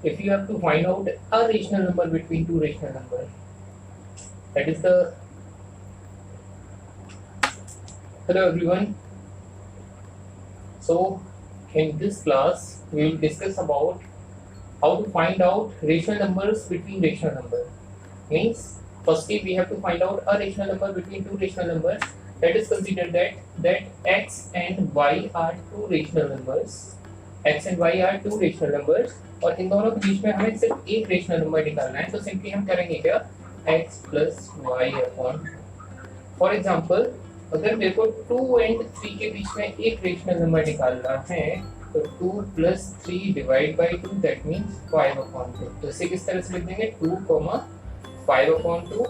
if you have to find out a rational number between two rational numbers, that is the hello everyone. So in this class we will discuss about how to find out rational numbers between rational numbers. Means firstly we have to find out a rational number between two rational numbers. Let us consider that x and y are two rational numbers. x and y are two rational numbers और इन दोनों के बीच में हमें सिर्फ एक rational number निकालना है. तो सिंपली हम करेंगे क्या, x plus y upon. For example अगर मेरे को 2 and 3 के बीच में एक रेशनल नंबर निकालना है तो 2 plus 3 divide by 2 that means 5 upon 2. तो इसे किस तरह से लिख देंगे, 2, 5 upon 2,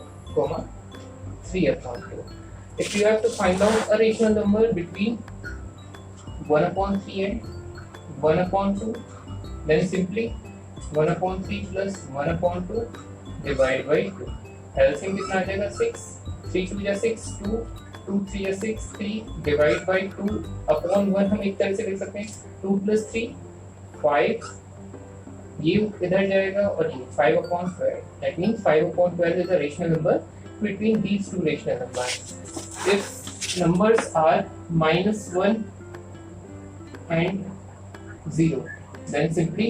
3 upon 2. If you have to find out a rational number between 1 upon 3 and 1 upon 2, then simply 1 upon 3 plus 1 upon 2 divided by 2. LCM कितना आ जाएगा, 6. 3 2 या 6, 2 2 3 या 6, 3 divided by 2 upon 1. हम एक तरह से लिख सकते हैं 2 plus 3 5. ये इधर जाएगा और ये 5 upon 12. That means 5 upon 12 is a rational number between these two rational numbers. If numbers are -1 and 0, then simply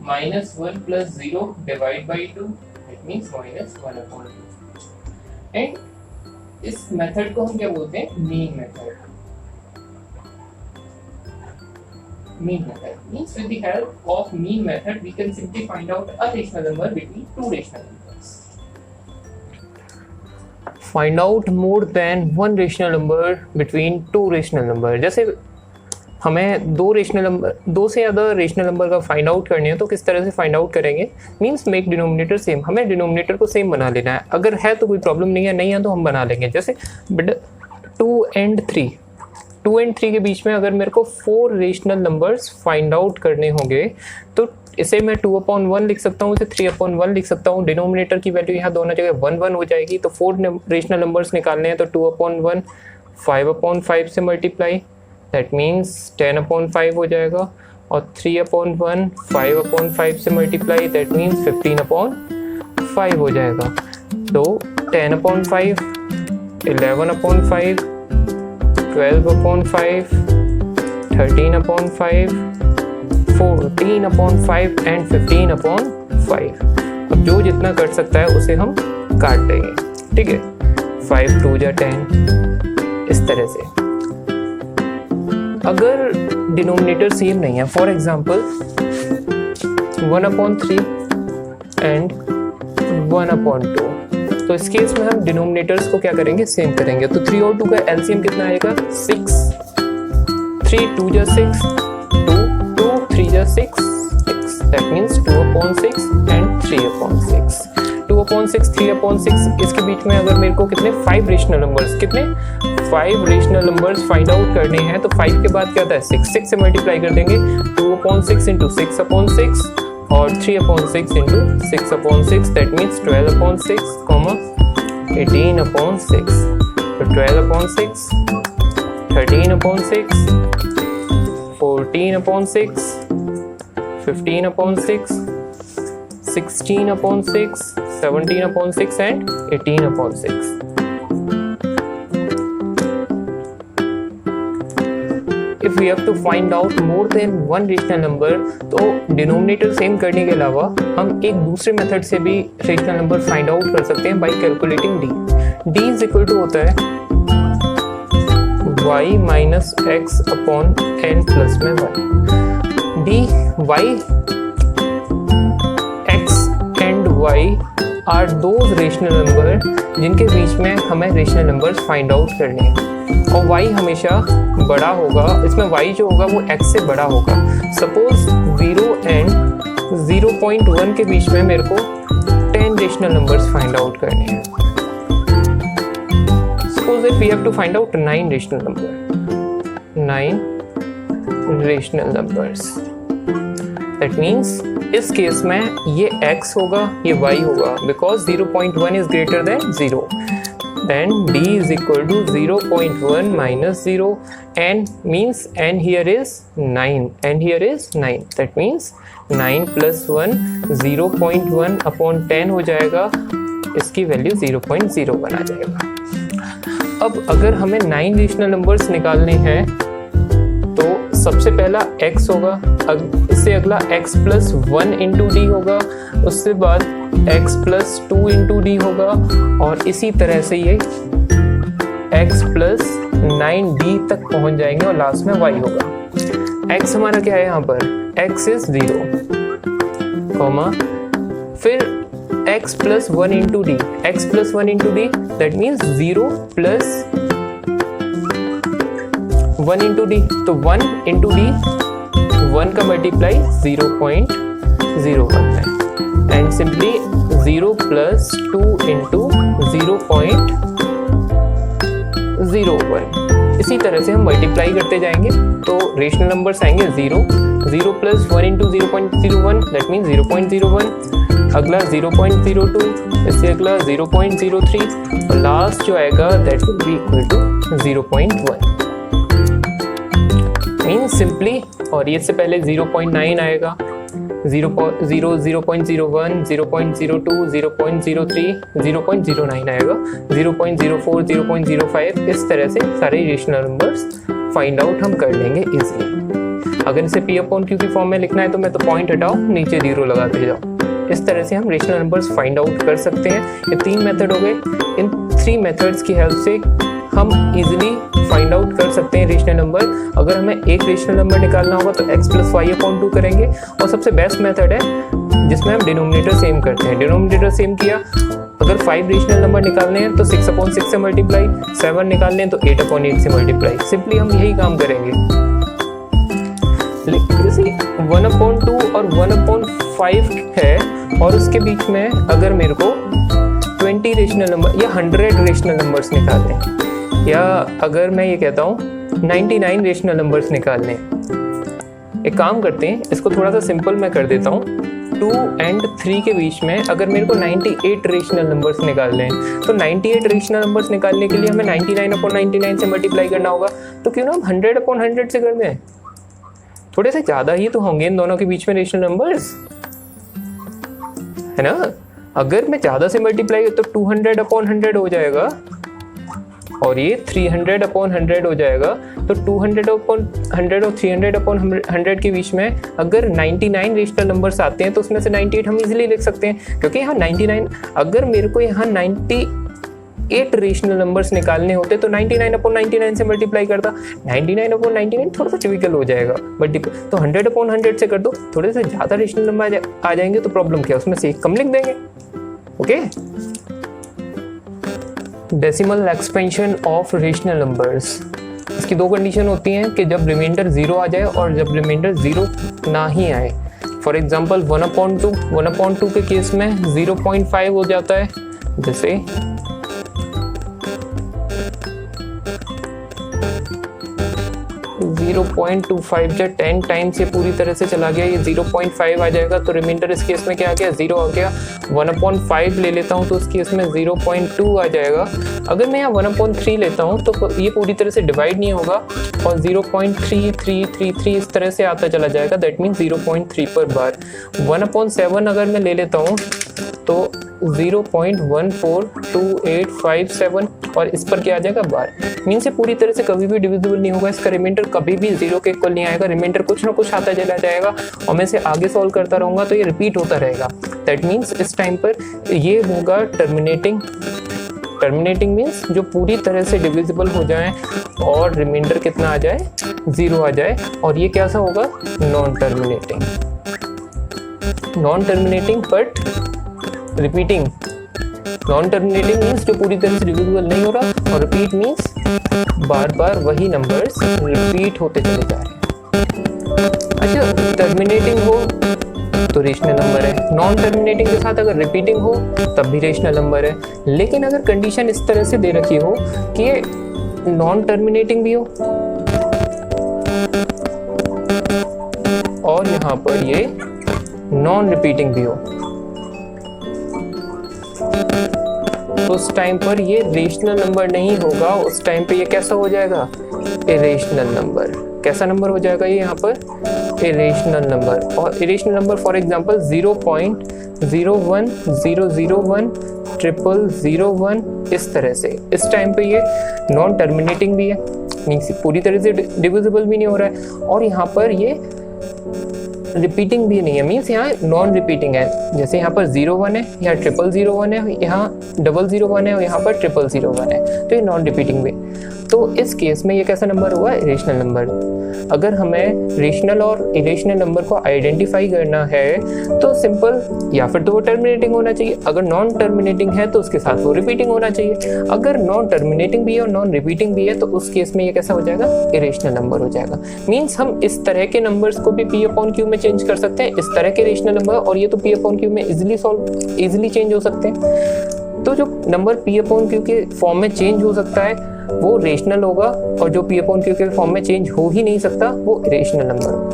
-1 plus 0 divided by 2, that means -1 upon 2. And इस मेथड को हम क्या बोलते हैं, mean method. Mean method means with the help of mean method we can simply find out a rational number between two rational numbers. Find out more than one rational number between two rational number. जैसे हमें दो से ज़्यादा rational number का find out करने हैं तो किस तरह से फाइंड आउट करेंगे, मीन्स मेक डिनोमिनेटर सेम. हमें डिनोमिनेटर को सेम बना लेना है. अगर है तो कोई प्रॉब्लम नहीं है, नहीं है तो हम बना लेंगे. जैसे 2 and 3 के बीच में अगर मेरे को 4 रेशनल नंबर्स फाइंड आउट करने होंगे तो इसे मैं 2 upon 1 लिख सकता हूँ, इसे 3 upon 1 लिख सकता हूँ. डिनोमिनेटर की वैल्यू यहाँ दोनों जगह 1 1 हो जाएगी. तो 4 रेशनल नंबर्स निकालने हैं तो 2 upon 1 5 upon 5 से मल्टीप्लाई, दैट मीन्स 10 upon 5 हो जाएगा. और 3 upon 1 5 upon 5 से मल्टीप्लाई, दैट मीन्स 15 upon 5 हो जाएगा. तो 10 upon 5, 11 upon 5, 12 upon 5, 13 upon 5, 14 upon 5 and 15 upon 5. अब जो जितना कट सकता है उसे हम काट देंगे. ठीक है, 5 2 या 10 इस तरह से. अगर डिनोमिनेटर सेम नहीं है, for example 1 upon 3 and 1 upon 2, तो इस केस में हम डिनोमिनेटर्स को क्या करेंगे, सेम करेंगे. तो 3 और 2 का एलसीएम कितना आएगा, 6. 3 2 या 6, 2 2 3 या 6, 6. That means 2 upon 6 and 3 upon 6. 2 upon 6, 3 upon 6. इसके बीच में अगर मेरे को कितने 5 रेशनल नंबर्स, कितने 5 रेशनल नंबर्स फाइंड आउट करने हैं तो 5 के बाद क्या होता है, 6 से मल्टीप्लाई कर देंगे. 2 upon 6 into 6 upon 6 और 3 upon 6 into 6 upon 6, that means 12 upon 6, 18 upon 6. So 12 upon 6, 13 upon 6, 14 upon 6, 15 upon 6, 16 upon 6, 17 upon 6 and 18 upon 6. If we have to find out more than one rational number, तो denominator same करने के अलावा हम एक दूसरे method से भी रेशनल नंबर फाइंड आउट कर सकते हैं by calculating d. D is equal to होता है y minus x upon n plus में y. D y x and y are those rational number जिनके बीच में हमें रेशनल नंबर्स फाइंड आउट करने हैं. और y हमेशा बड़ा होगा, इसमें y जो होगा वो x से बड़ा होगा. सपोज 0 and 0.1 के बीच में मेरे को 10 रेशनल नंबर्स फाइंड आउट करने हैं. Suppose that we have to find out 9 rational numbers. That means इस केस में ये x होगा, ये y होगा, because 0.1 is greater than 0. Then d is equal to 0.1 minus 0, and means n here is 9, and here is 9. That means 9 + 1 0.1 upon 10 हो जाएगा, इसकी value 0.01 आ जाएगा। अब अगर हमें 9 रेशनल नंबर्स निकालने हैं तो सबसे पहला x होगा, इससे अगला x + 1 × d होगा, उससे बाद x + 2 × d होगा, और इसी तरह से ये x + 9d तक पहुंच जाएंगे और लास्ट में y होगा। x हमारा क्या है यहाँ पर, x इज 0, कॉमा फिर x + 1 × d, x + 1 × d that means 0 + 1 × d, तो 1 × d 1 का मल्टीप्लाई 0.01 है, एंड सिंपली 0 + 2 × 0.01। इसी तरह से हम मल्टीप्लाई करते जाएंगे तो रेशनल नंबर्स आएंगे 0 + 1 × 0.01 दैट मीन्स 0.01, अगला 0.02, इससे अगला 0.03 और लास्ट जो आएगा that will be equal to 0.1 means simply, और ये से पहले 0.9 आएगा, 0.01, 0.02, 0.03, 0.09 आएगा, 0.04, 0.05, इस तरह से सारे रेशनल नंबर्स फाइंड आउट हम कर लेंगे इजीली। अगर इसे P/Q की फॉर्म में लिखना है तो मैं तो पॉइंट हटाओ, नीचे 0 लगाते जाओ। इस तरह से हम रेशनल नंबर्स फाइंड आउट कर सकते हैं। ये 3 मेथड हो गए। इन 3 मेथड्स की हेल्प से हम इजीली फाइंड आउट कर सकते हैं रेशनल नंबर। अगर हमें एक रेशनल नंबर निकालना होगा तो x + y/2 करेंगे, और सबसे बेस्ट मेथड है जिसमें हम डिनोमिनेटर सेम करते हैं। डिनोमिनेटर सेम किया, अगर 5 रेशनल नंबर निकालने हैं तो 6/6 से मल्टीप्लाई, 7 निकालने हैं तो 8/8 से मल्टीप्लाई। सिंपली हम यही काम करेंगे। जैसे 1/2 और 1/5 है, और उसके बीच में अगर मेरे को 20 रेशनल नंबर या 100 रेशनल नंबर्स निकालने हैं, या अगर मैं ये कहता हूँ 99 रेशनल नंबर्स निकालने हैं, एक काम करते हैं, इसको थोड़ा सा सिंपल मैं कर देता हूँ। 2 और 3 के बीच में अगर मेरे को 98 रेशनल नंबर्स निकालने हैं, तो 98 रेशनल नंबर्स निकालने के लिए हमें 99/99 से मल्टीप्लाई करना होगा। तो क्यों ना हम 100/100 से कर दें, थोड़े से ज़्यादा ही तो होंगे इन दोनों के बीच में रेशनल नंबर्स, है ना। अगर मैं ज़्यादा से मल्टीप्लाई तो 200/100 हो जाएगा, और ये 300/100 हो जाएगा। तो 200/100 और 300/100 के बीच में अगर 99 रेशनल नंबर्स आते हैं तो उसमें से 98 हम इजीली लिख सकते हैं, क्योंकि यहाँ 99, अगर मेरे को यहाँ 98 रेशनल नंबर्स निकालने होते तो 99/99 से मल्टीप्लाई करता। 99/99 थोड़ा सा टिपिकल हो जाएगा, बट तो 100/100 से कर दो, थोड़े से ज़्यादा रेशनल नंबर आ जाएंगे तो प्रॉब्लम क्या, उसमें से एक कम लिख देंगे। Okay, decimal expansion of rational numbers, इसकी 2 कंडीशन होती हैं कि जब रिमाइंडर 0 आ जाए और जब रिमाइंडर 0 ना ही आए। फॉर एग्जांपल 1/2 के केस में 0.5 हो जाता है, जैसे 0.25 जब 10 टाइम्स ये पूरी तरह से चला गया, ये 0.5 आ जाएगा, तो रिमाइंडर इस केस में क्या आ गया, 0 आ गया। 1/5 ले लेता हूँ तो उस केस में 0.2 आ जाएगा। अगर मैं यहाँ 1/3 लेता हूँ तो ये पूरी तरह से डिवाइड नहीं होगा और 0.3333 इस तरह से आता चला जाएगा, दैट मीन्स 0.3 पर बार। 1/7 अगर मैं ले लेता हूँ तो 0.142857 और इस पर क्या आ जाएगा, बार। मीन्स ये पूरी तरह से कभी भी डिविजिबल नहीं होगा, इसका रिमाइंडर कभी भी 0 के इक्वल नहीं आएगा। रिमाइंडर कुछ ना कुछ आता चला जाएगा और मैं इसे आगे सॉल्व करता रहूँगा तो ये रिपीट होता रहेगा। दैट मीन्स इस टाइम पर ये होगा टर्मिनेटिंग। टर्मिनेटिंग मीन्स जो पूरी तरह से डिविजिबल हो जाए और रिमाइंडर कितना आ जाए, 0 आ जाए। और ये कैसा होगा, non terminating. Non terminating but repeating. Non terminating means जो पूरी तरह से डिविजिबल नहीं हो रहा, और रिपीट मीन्स बार बार वही नंबर्स रिपीट होते चले जा रहे हैं। अच्छा, टर्मिनेटिंग हो तो रेशनल नंबर है, नॉन टर्मिनेटिंग के साथ अगर रिपीटिंग हो तब भी रेशनल नंबर है। लेकिन अगर कंडीशन इस तरह से दे रखी हो कि ये नॉन टर्मिनेटिंग भी हो और यहाँ पर ये नॉन रिपीटिंग भी हो, तो उस टाइम पर ये रेशनल नंबर नहीं होगा। उस टाइम पे ये कैसा हो जाएगा, इरेशनल नंबर। कैसा नंबर हो जाएगा ये यहाँ पर? Irrational number. और इरेशनल नंबर फॉर एग्जांपल 0.01001001001 इस तरह से। इस टाइम पे ये नॉन टर्मिनेटिंग भी है, मीन्स पूरी तरह से डिविजिबल भी नहीं हो रहा है, और यहाँ पर ये रिपीटिंग भी नहीं है, मीन्स यहाँ नॉन रिपीटिंग है। जैसे यहाँ पर 01 है, यहाँ 0001 है, यहाँ 001 है और यहाँ पर 0001 है, तो ये नॉन रिपीटिंग भी। तो इस केस में ये कैसा नंबर हुआ? Irrational number. अगर हमें रेशनल और इरेशनल नंबर को आइडेंटिफाई करना है तो सिंपल, या फिर तो वो टर्मिनेटिंग होना चाहिए, अगर नॉन टर्मिनेटिंग है तो उसके साथ वो रिपीटिंग होना चाहिए, अगर नॉन टर्मिनेटिंग भी है और नॉन रिपीटिंग भी है तो उस केस में ये कैसा हो जाएगा? इरेशनल नंबर हो जाएगा। मीन्स हम इस तरह के नंबर्स को भी P/Q में चेंज कर सकते हैं, इस तरह के रेशनल नंबर, और ये तो P/Q में इजिली चेंज हो सकते हैं। तो जो नंबर P/Q के फॉर्म में चेंज हो सकता है वो रेशनल होगा, और जो P/Q के फॉर्म में चेंज हो ही नहीं सकता वो इरेशनल नंबर होगा।